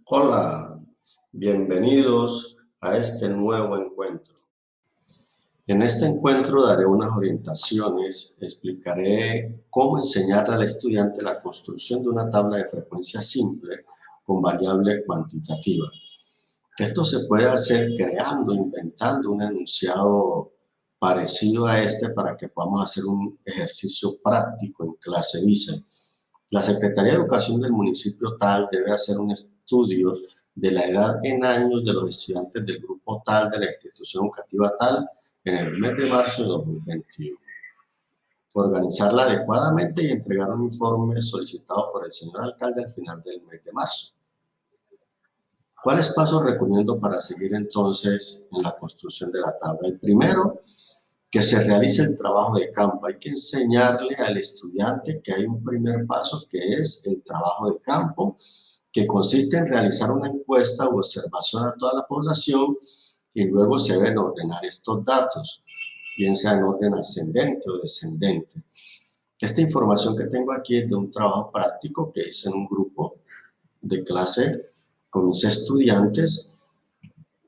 Hola, bienvenidos a este nuevo encuentro. En este encuentro daré unas orientaciones, explicaré cómo enseñarle al estudiante la construcción de una tabla de frecuencia simple con variable cuantitativa. Esto se puede hacer creando, inventando un enunciado parecido a este para que podamos hacer un ejercicio práctico en clase. Dice: la Secretaría de Educación del municipio tal debe hacer un estudio de la edad en años de los estudiantes del grupo tal de la institución educativa tal en el mes de marzo de 2021. Organizarla adecuadamente y entregar un informe solicitado por el señor alcalde al final del mes de marzo. ¿Cuáles pasos recomiendo para seguir entonces en la construcción de la tabla? El primero, que se realice el trabajo de campo. Hay que enseñarle al estudiante que hay un primer paso, que es el trabajo de campo, que consiste en realizar una encuesta o observación a toda la población y luego se deben ordenar estos datos, bien sea en orden ascendente o descendente. Esta información que tengo aquí es de un trabajo práctico que hice en un grupo de clase con mis estudiantes,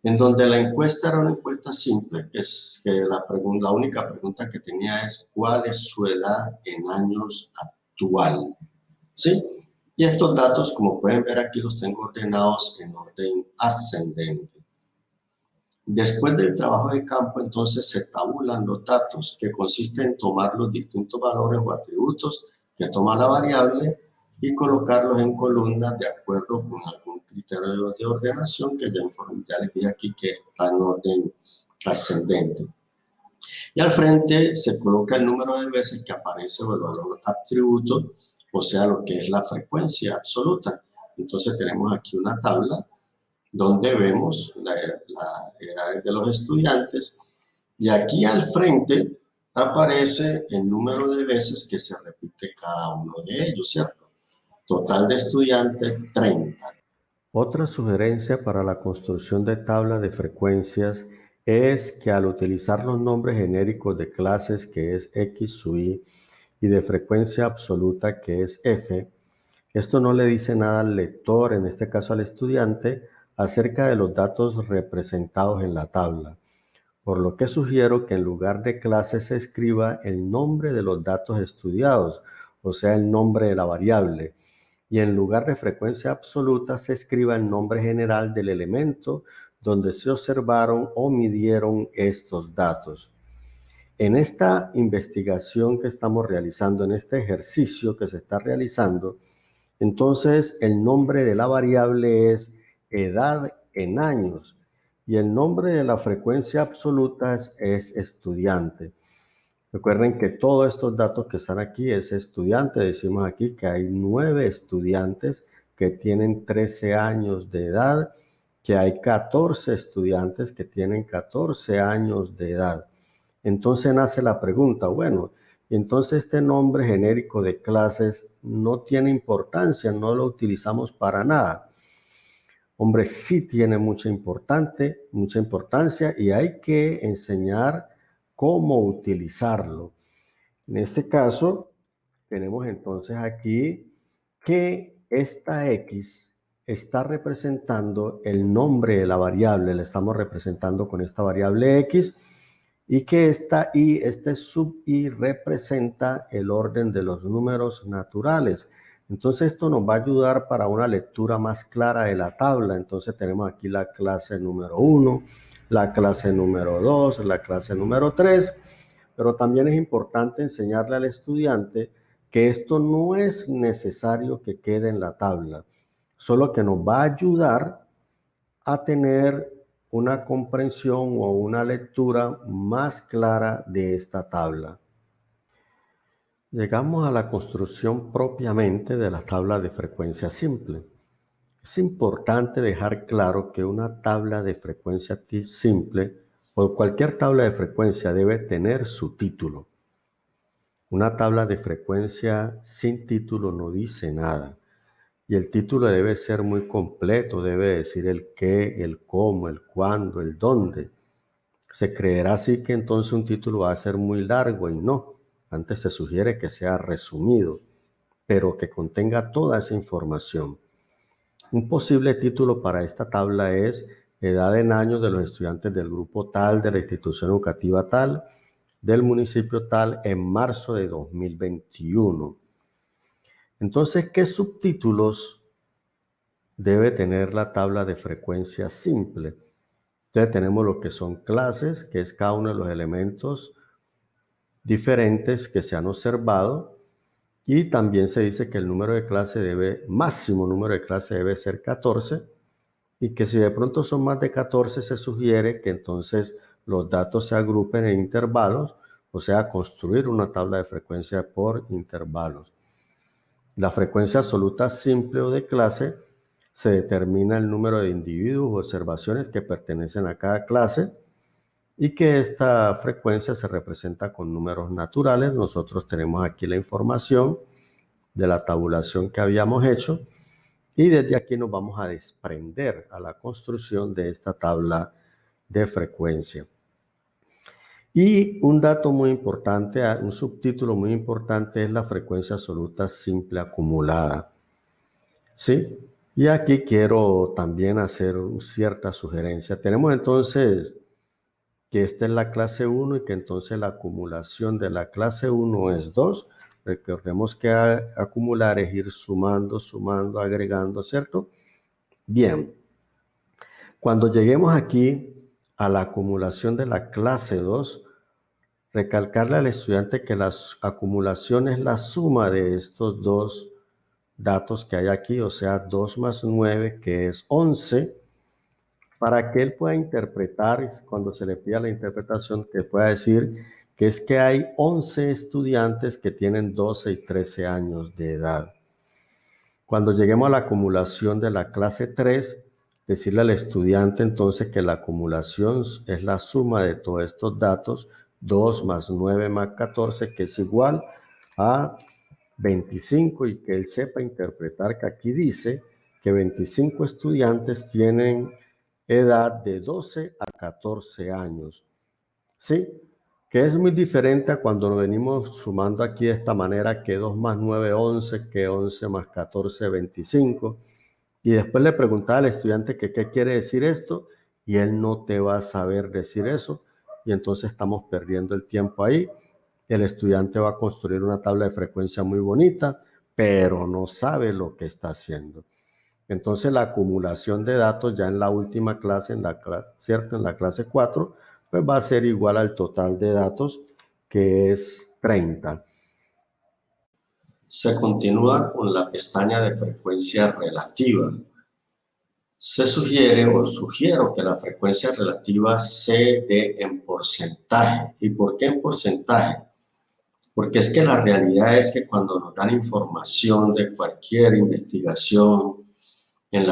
en donde la encuesta era una encuesta simple, que es que la única pregunta que tenía es ¿cuál es su edad en años actual? ¿Sí? Y estos datos, como pueden ver aquí, los tengo ordenados en orden ascendente. Después del trabajo de campo, entonces se tabulan los datos, que consiste en tomar los distintos valores o atributos que toma la variable y colocarlos en columnas de acuerdo con algún criterio de ordenación que ya les dije aquí que está en orden ascendente. Y al frente se coloca el número de veces que aparece o el valor atributo, o sea, lo que es la frecuencia absoluta. Entonces tenemos aquí una tabla donde vemos la edad de los estudiantes y aquí al frente aparece el número de veces que se repite cada uno de ellos, ¿cierto? Total de estudiantes, 30. Otra sugerencia para la construcción de tabla de frecuencias es que al utilizar los nombres genéricos de clases, que es X sub I, y de frecuencia absoluta, que es F, esto no le dice nada al lector, en este caso al estudiante, acerca de los datos representados en la tabla, por lo que sugiero que en lugar de clases se escriba el nombre de los datos estudiados, o sea, el nombre de la variable, y en lugar de frecuencia absoluta se escriba el nombre general del elemento donde se observaron o midieron estos datos. En esta investigación que estamos realizando, en este ejercicio que se está realizando, entonces el nombre de la variable es edad en años y el nombre de la frecuencia absoluta es estudiante. Recuerden que todos estos datos que están aquí es estudiante. Decimos aquí que hay 9 estudiantes que tienen 13 años de edad, que hay 14 estudiantes que tienen 14 años de edad. Entonces nace la pregunta, bueno, entonces este nombre genérico de clases no tiene importancia, no lo utilizamos para nada. Hombre, sí tiene mucha importancia y hay que enseñar cómo utilizarlo. En este caso, tenemos entonces aquí que esta X está representando el nombre de la variable, la estamos representando con esta variable X, y que esta Y, este sub I, representa el orden de los números naturales. Entonces esto nos va a ayudar para una lectura más clara de la tabla. Entonces tenemos aquí la clase número 1, la clase número 2, la clase número 3, pero también es importante enseñarle al estudiante que esto no es necesario que quede en la tabla, solo que nos va a ayudar a tener una comprensión o una lectura más clara de esta tabla. Llegamos a la construcción propiamente de la tabla de frecuencia simple. Es importante dejar claro que una tabla de frecuencia simple o cualquier tabla de frecuencia debe tener su título. Una tabla de frecuencia sin título no dice nada. Y el título debe ser muy completo, debe decir el qué, el cómo, el cuándo, el dónde. Se creerá así que entonces un título va a ser muy largo y no. Antes se sugiere que sea resumido, pero que contenga toda esa información. Un posible título para esta tabla es edad en años de los estudiantes del grupo tal, de la institución educativa tal, del municipio tal, en marzo de 2021. Entonces, ¿qué subtítulos debe tener la tabla de frecuencia simple? Entonces tenemos lo que son clases, que es cada uno de los elementos diferentes que se han observado, y también se dice que el número de clase máximo número de clase debe ser 14, y que si de pronto son más de 14 se sugiere que entonces los datos se agrupen en intervalos, o sea, construir una tabla de frecuencia por intervalos. La frecuencia absoluta simple o de clase se determina el número de individuos o observaciones que pertenecen a cada clase, y que esta frecuencia se representa con números naturales. Nosotros tenemos aquí la información de la tabulación que habíamos hecho, y desde aquí nos vamos a desprender a la construcción de esta tabla de frecuencia. Y un dato muy importante, un subtítulo muy importante, es la frecuencia absoluta simple acumulada. ¿Sí? Y aquí quiero también hacer cierta sugerencia. Tenemos entonces que esta es la clase 1 y que entonces la acumulación de la clase 1 es 2. Recordemos que acumular es ir sumando, sumando, agregando, ¿cierto? Bien, cuando lleguemos aquí a la acumulación de la clase 2, recalcarle al estudiante que la acumulación es la suma de estos dos datos que hay aquí, o sea, 2 más 9, que es 11, para que él pueda interpretar, cuando se le pida la interpretación, que pueda decir que es que hay 11 estudiantes que tienen 12 y 13 años de edad. Cuando lleguemos a la acumulación de la clase 3, decirle al estudiante entonces que la acumulación es la suma de todos estos datos, 2 más 9 más 14, que es igual a 25, y que él sepa interpretar que aquí dice que 25 estudiantes tienen edad de 12 a 14 años. ¿Sí? Que es muy diferente a cuando nos venimos sumando aquí de esta manera, que 2 más 9, 11, que 11 más 14, 25. Y después le preguntaba al estudiante que qué quiere decir esto, y él no te va a saber decir eso, y entonces estamos perdiendo el tiempo ahí. El estudiante va a construir una tabla de frecuencia muy bonita, pero no sabe lo que está haciendo. Entonces la acumulación de datos ya en la última clase, ¿cierto? En la clase 4, pues va a ser igual al total de datos, que es 30. Se continúa con la pestaña de frecuencia relativa. Se sugiere o sugiero que la frecuencia relativa se dé en porcentaje. ¿Y por qué en porcentaje? Porque es que la realidad es que cuando nos dan información de cualquier investigación en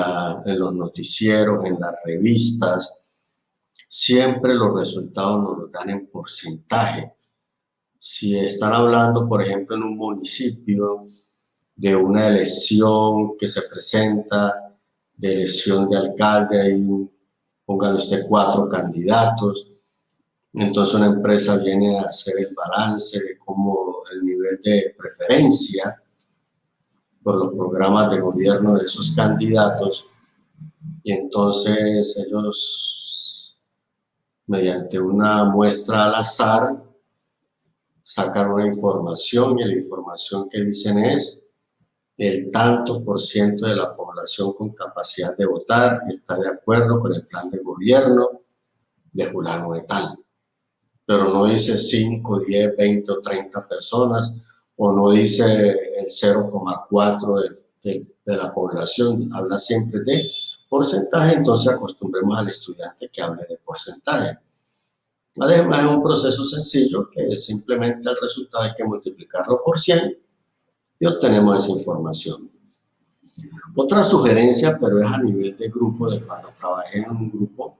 los noticieros, en las revistas, siempre los resultados nos los dan en porcentaje. Si están hablando, por ejemplo, en un municipio de una elección que se presenta, de elección de alcalde, ahí póngale usted 4 candidatos, entonces una empresa viene a hacer el balance de cómo el nivel de preferencia por los programas de gobierno de esos candidatos, y entonces ellos, mediante una muestra al azar, sacan una información, y la información que dicen es: el tanto por ciento de la población con capacidad de votar está de acuerdo con el plan de gobierno de fulano de tal. Pero no dice 5, 10, 20 o 30 personas, o no dice el 0,4 de la población, habla siempre de porcentaje. Entonces acostumbremos al estudiante que hable de porcentaje. Además, es un proceso sencillo, que simplemente el resultado hay que multiplicarlo por 100 y obtenemos esa información. Otra sugerencia, pero es a nivel de grupo, de cuando trabajé en un grupo,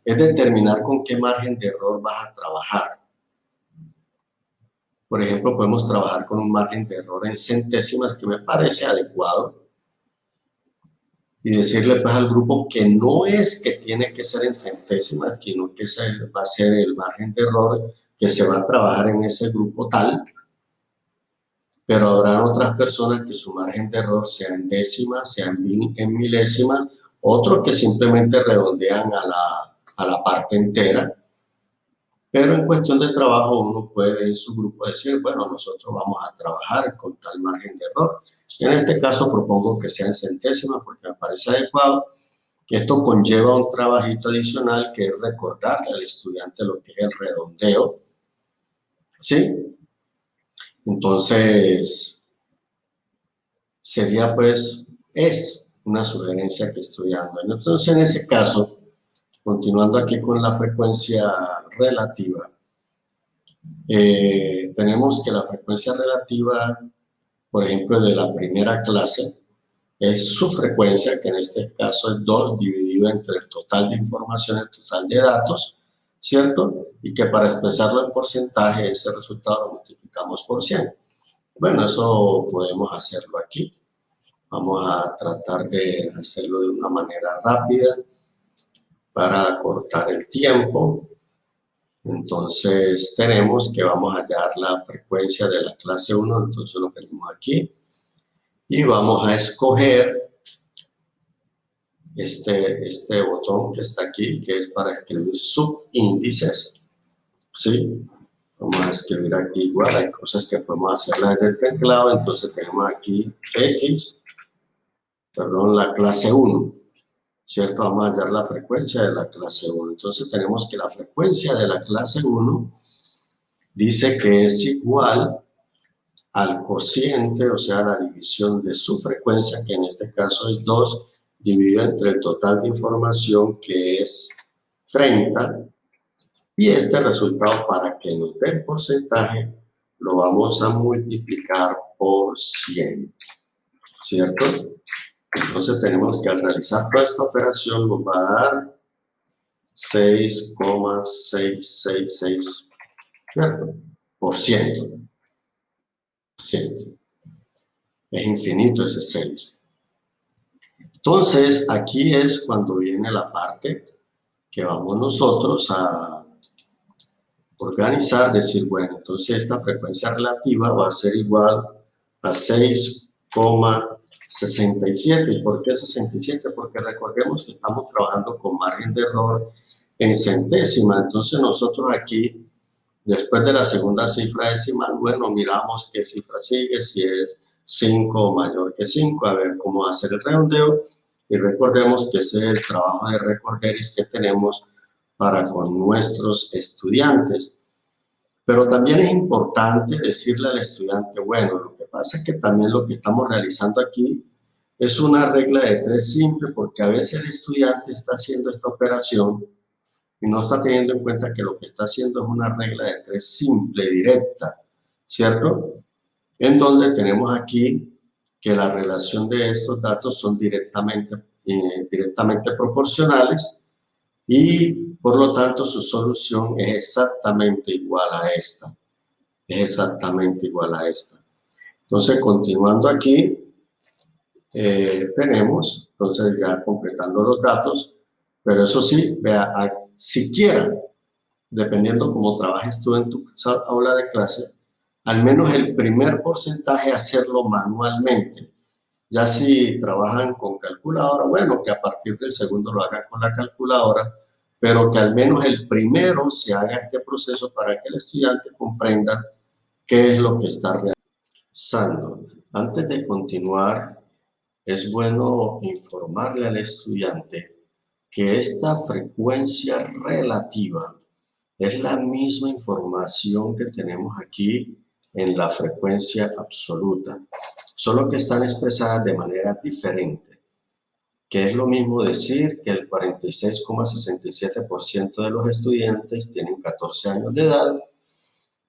es determinar con qué margen de error vas a trabajar. Por ejemplo, podemos trabajar con un margen de error en centésimas, que me parece adecuado, y decirle pues al grupo que no es que tiene que ser en centésimas, sino que ese va a ser el margen de error que se va a trabajar en ese grupo tal, pero habrán otras personas que su margen de error sea en décimas, sea en milésimas, otros que simplemente redondean a la parte entera. Pero en cuestión de trabajo uno puede en su grupo decir, bueno, nosotros vamos a trabajar con tal margen de error. En este caso propongo que sea en centésimas porque me parece adecuado. Esto conlleva un trabajito adicional que es recordarle al estudiante lo que es el redondeo, ¿sí? Entonces, sería pues, es una sugerencia que estoy dando. Entonces, en ese caso, continuando aquí con la frecuencia relativa, tenemos que la frecuencia relativa, por ejemplo, de la primera clase, es su frecuencia, que en este caso es 2 dividido entre el total de información, el total de datos, ¿cierto? Y que para expresarlo en porcentaje, ese resultado lo multiplicamos por 100. Bueno, eso podemos hacerlo aquí. Vamos a tratar de hacerlo de una manera rápida para cortar el tiempo. Entonces tenemos que vamos a hallar la frecuencia de la clase 1, entonces lo tenemos aquí. Y vamos a escoger este botón que está aquí, que es para escribir subíndices, ¿sí? Vamos a escribir aquí igual, hay cosas que podemos hacerlas desde el teclado, entonces tenemos aquí la clase 1, ¿cierto? Vamos a hallar la frecuencia de la clase 1. Entonces tenemos que la frecuencia de la clase 1 dice que es igual al cociente, o sea, la división de su frecuencia, que en este caso es 2, dividido entre el total de información, que es 30, y este resultado, para que nos dé el porcentaje, lo vamos a multiplicar por 100, ¿cierto? Entonces tenemos que al realizar toda esta operación nos va a dar 6,666, ¿cierto? Por ciento. Es infinito ese 6. Entonces, aquí es cuando viene la parte que vamos nosotros a organizar, decir, bueno, entonces esta frecuencia relativa va a ser igual a 6,67. ¿Y por qué 67? Porque recordemos que estamos trabajando con margen de error en centésima. Entonces nosotros aquí, después de la segunda cifra decimal, bueno, miramos qué cifra sigue, si es 5 o mayor que 5, a ver cómo hacer el redondeo. Y recordemos que ese es el trabajo de recorderis que tenemos para con nuestros estudiantes. Pero también es importante decirle al estudiante, bueno, lo que pasa es que también lo que estamos realizando aquí es una regla de 3 simple, porque a veces el estudiante está haciendo esta operación y no está teniendo en cuenta que lo que está haciendo es una regla de 3 simple, directa, ¿cierto? En donde tenemos aquí que la relación de estos datos son directamente proporcionales y por lo tanto su solución es exactamente igual a esta. Es exactamente igual a esta. Entonces, continuando aquí, tenemos, entonces ya completando los datos, pero eso sí, vea, siquiera, dependiendo cómo trabajes tú en tu aula de clase, al menos el primer porcentaje hacerlo manualmente. Ya si trabajan con calculadora, bueno, que a partir del segundo lo haga con la calculadora, pero que al menos el primero se haga este proceso para que el estudiante comprenda qué es lo que está realizando. Antes de continuar, es bueno informarle al estudiante que esta frecuencia relativa es la misma información que tenemos aquí en la frecuencia absoluta, solo que están expresadas de manera diferente, que es lo mismo decir que el 46,67% de los estudiantes tienen 14 años de edad,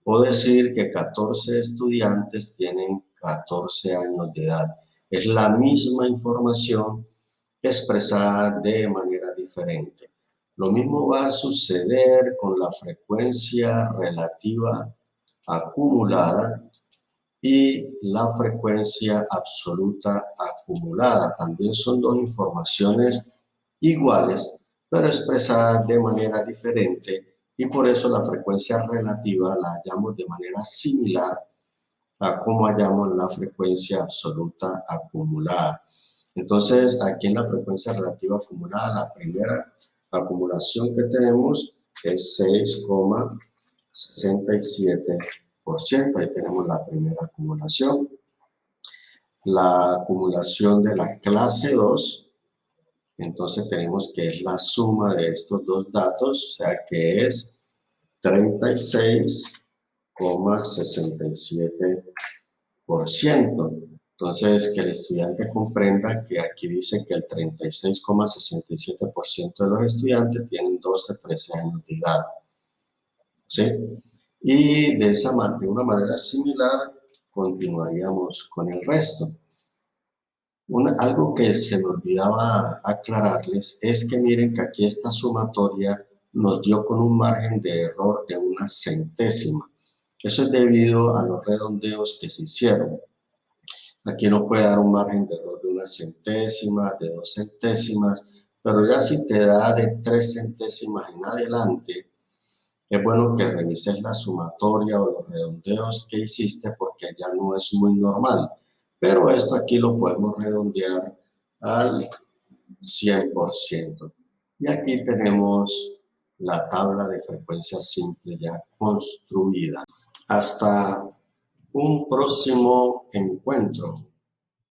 o decir que 14 estudiantes tienen 14 años de edad. Es la misma información expresada de manera diferente. Lo mismo va a suceder con la frecuencia relativa acumulada y la frecuencia absoluta acumulada. También son dos informaciones iguales, pero expresadas de manera diferente, y por eso la frecuencia relativa la hallamos de manera similar a cómo hallamos la frecuencia absoluta acumulada. Entonces, aquí en la frecuencia relativa acumulada, la primera acumulación que tenemos es 6,67%. Ahí tenemos la primera acumulación. La acumulación de la clase 2, entonces tenemos que es la suma de estos dos datos, o sea que es 36,67%. Entonces, que el estudiante comprenda que aquí dice que el 36,67% de los estudiantes tienen 12 a 13 años de edad. ¿Sí? Y de una manera similar, continuaríamos con el resto. Algo que se me olvidaba aclararles es que miren que aquí esta sumatoria nos dio con un margen de error de una centésima. Eso es debido a los redondeos que se hicieron. Aquí no puede dar un margen de error de una centésima, de 2 centésimas, pero ya si te da de 3 centésimas en adelante, es bueno que revises la sumatoria o los redondeos que hiciste porque ya no es muy normal. Pero esto aquí lo podemos redondear al 100%. Y aquí tenemos la tabla de frecuencia simple ya construida. Hasta un próximo encuentro.